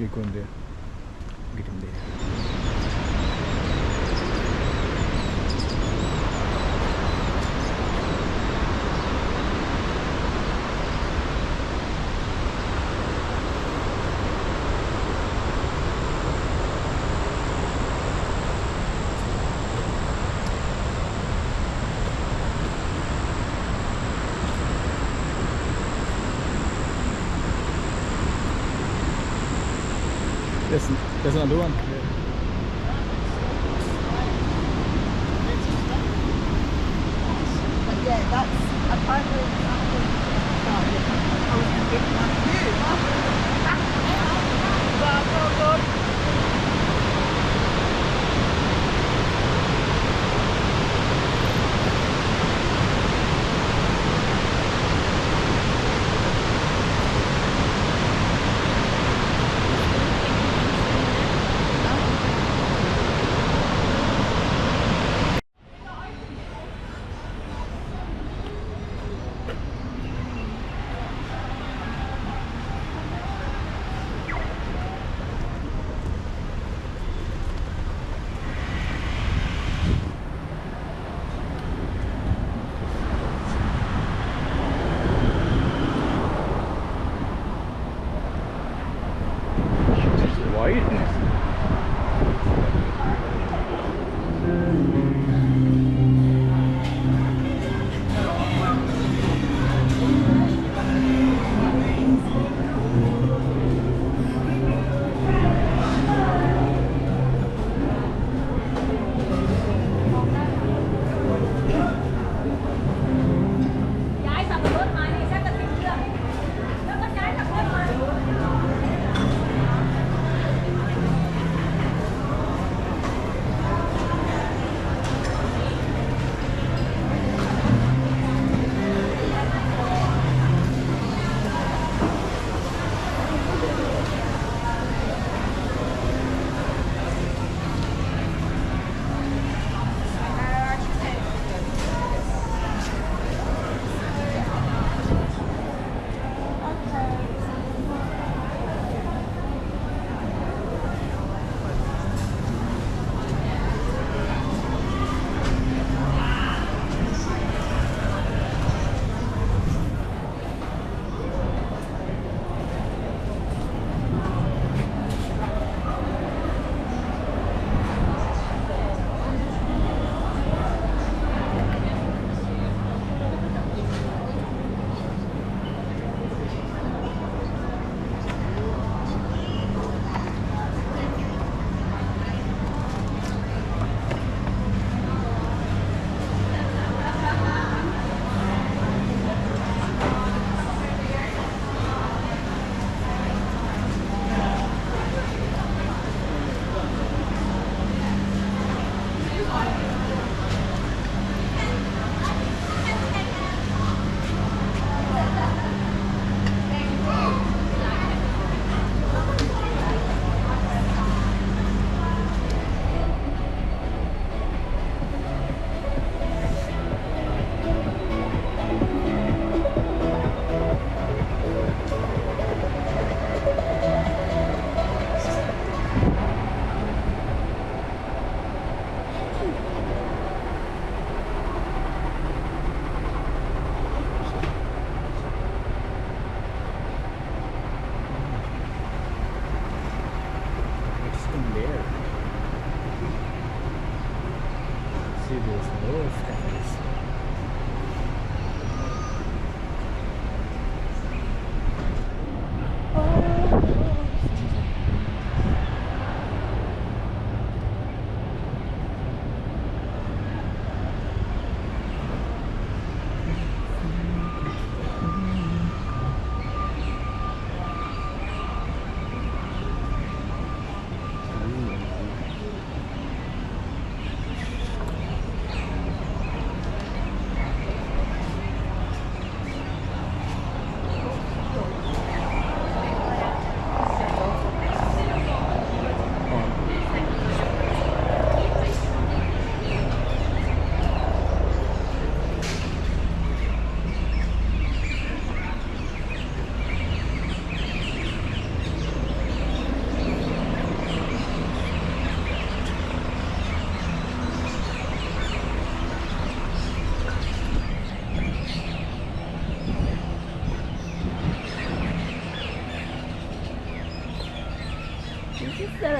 We're going there. Getting there. There's another one. Yeah, that's apparently I was going to get one too. That's so good.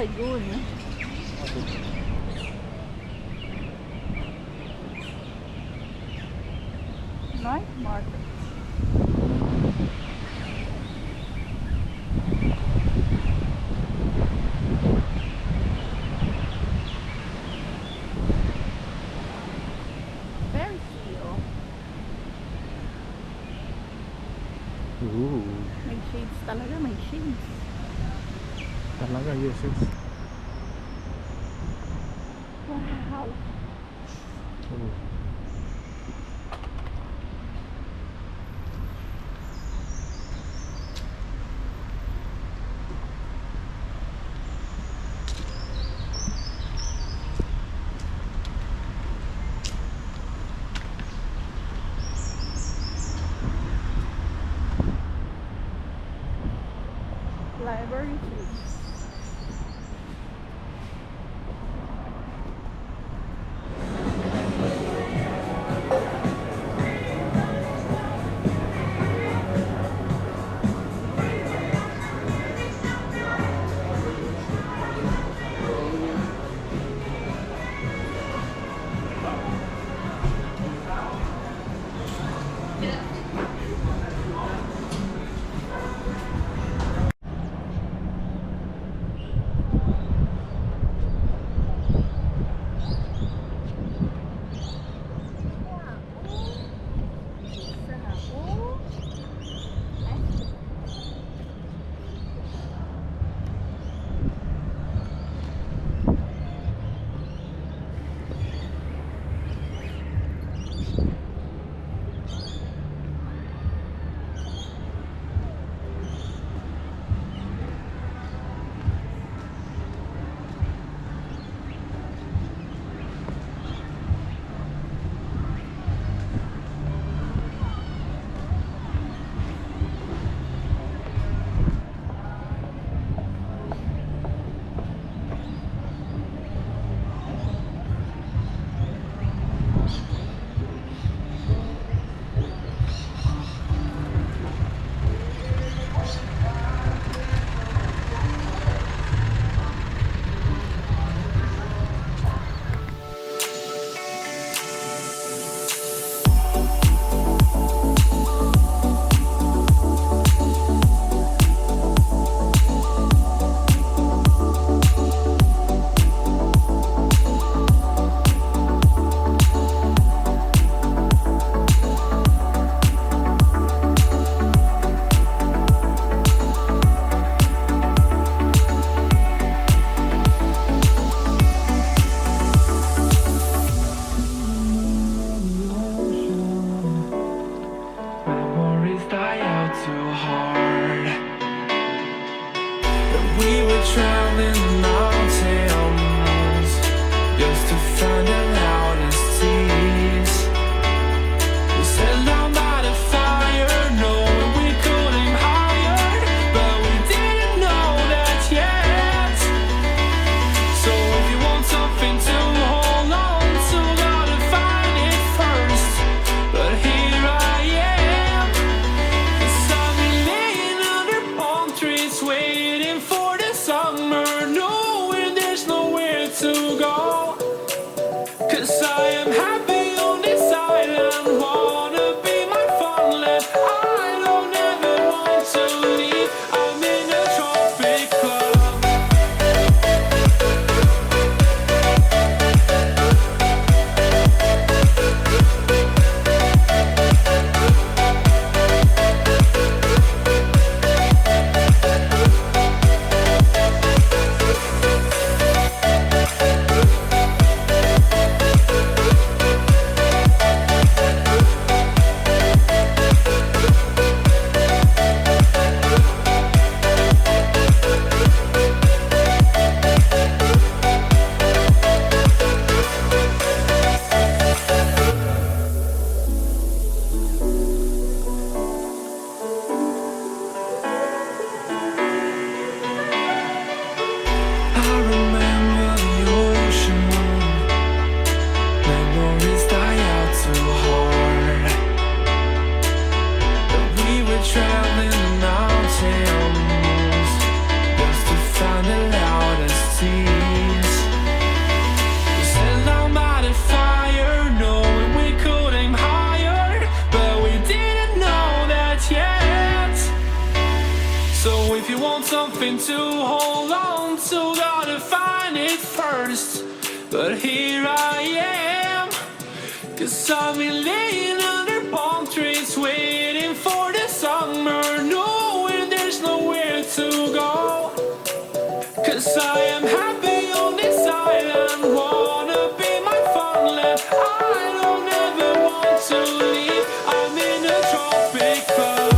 ayun. Night market. Very seal. Ooh. May shades talaga, may shades. Talaga, yes, yes. Wow. Ooh. Library shades. Memories die out too hard. And we were traveling mountains just to find the loudest tears. We sat down by the fire, knowing we could aim higher, but we didn't know that yet. So if you want something to hold on to, gotta find it first. But here I am, 'cause I've been laying under palm trees, waiting for the summer, knowing there's nowhere to go. 'Cause I am happy on this island, wanna be my farmland. I don't ever want to leave, I'm in a tropic club. something to hold on to, gotta find it first. But here I am, 'cause I've been laying under palm trees, waiting for the summer, knowing there's nowhere to go. 'Cause I am happy on this island, wanna be my funland. I don't ever want to leave, I'm in a tropic club.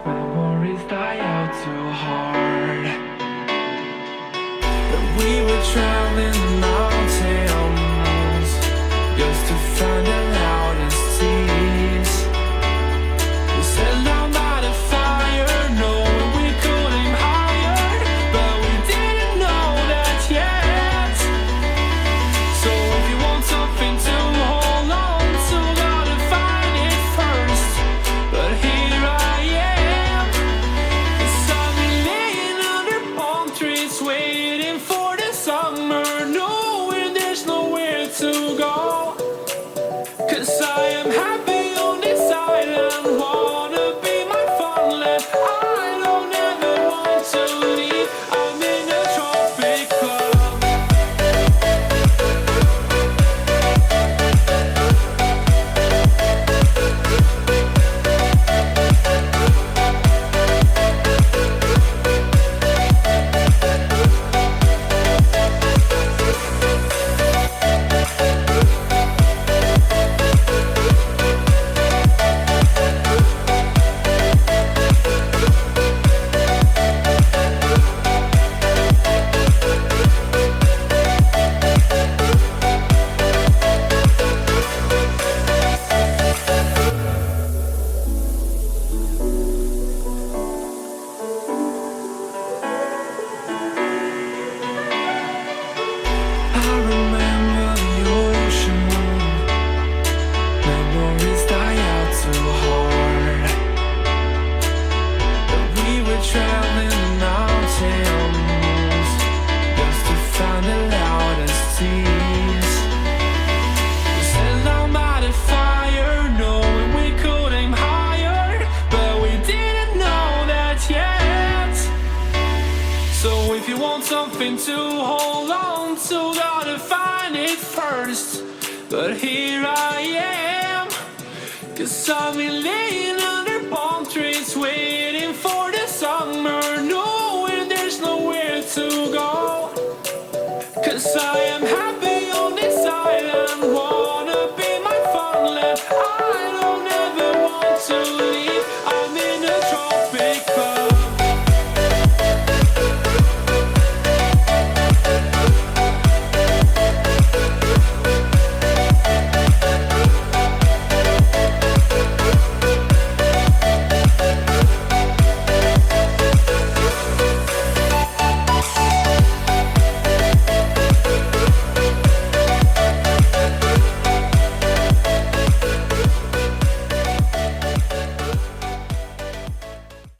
Memories die out too hard. But we were traveling the mountains just to find the loudest seas. We sat down by the fire, knowing we could aim higher, but we didn't know that yet. So if you want something to hold on to, gotta find it first. But here I am, 'cause I've been laying under palm trees, waiting for the summer, knowing there's nowhere to go. 'Cause I am happy on this island, wanna be my funland. I don't ever want to leave, I'm in a tropic club. I remember the ocean, memories die out too hard. But we were traveling the mountains just to find the loudest seas. We sat down by the fire, knowing we could aim higher, but we didn't know that yet. So if you want something to hold on to, gotta find it first. But here I am, 'cause I've been laying under palm trees, waiting for the summer, knowing there's nowhere to go. 'Cause I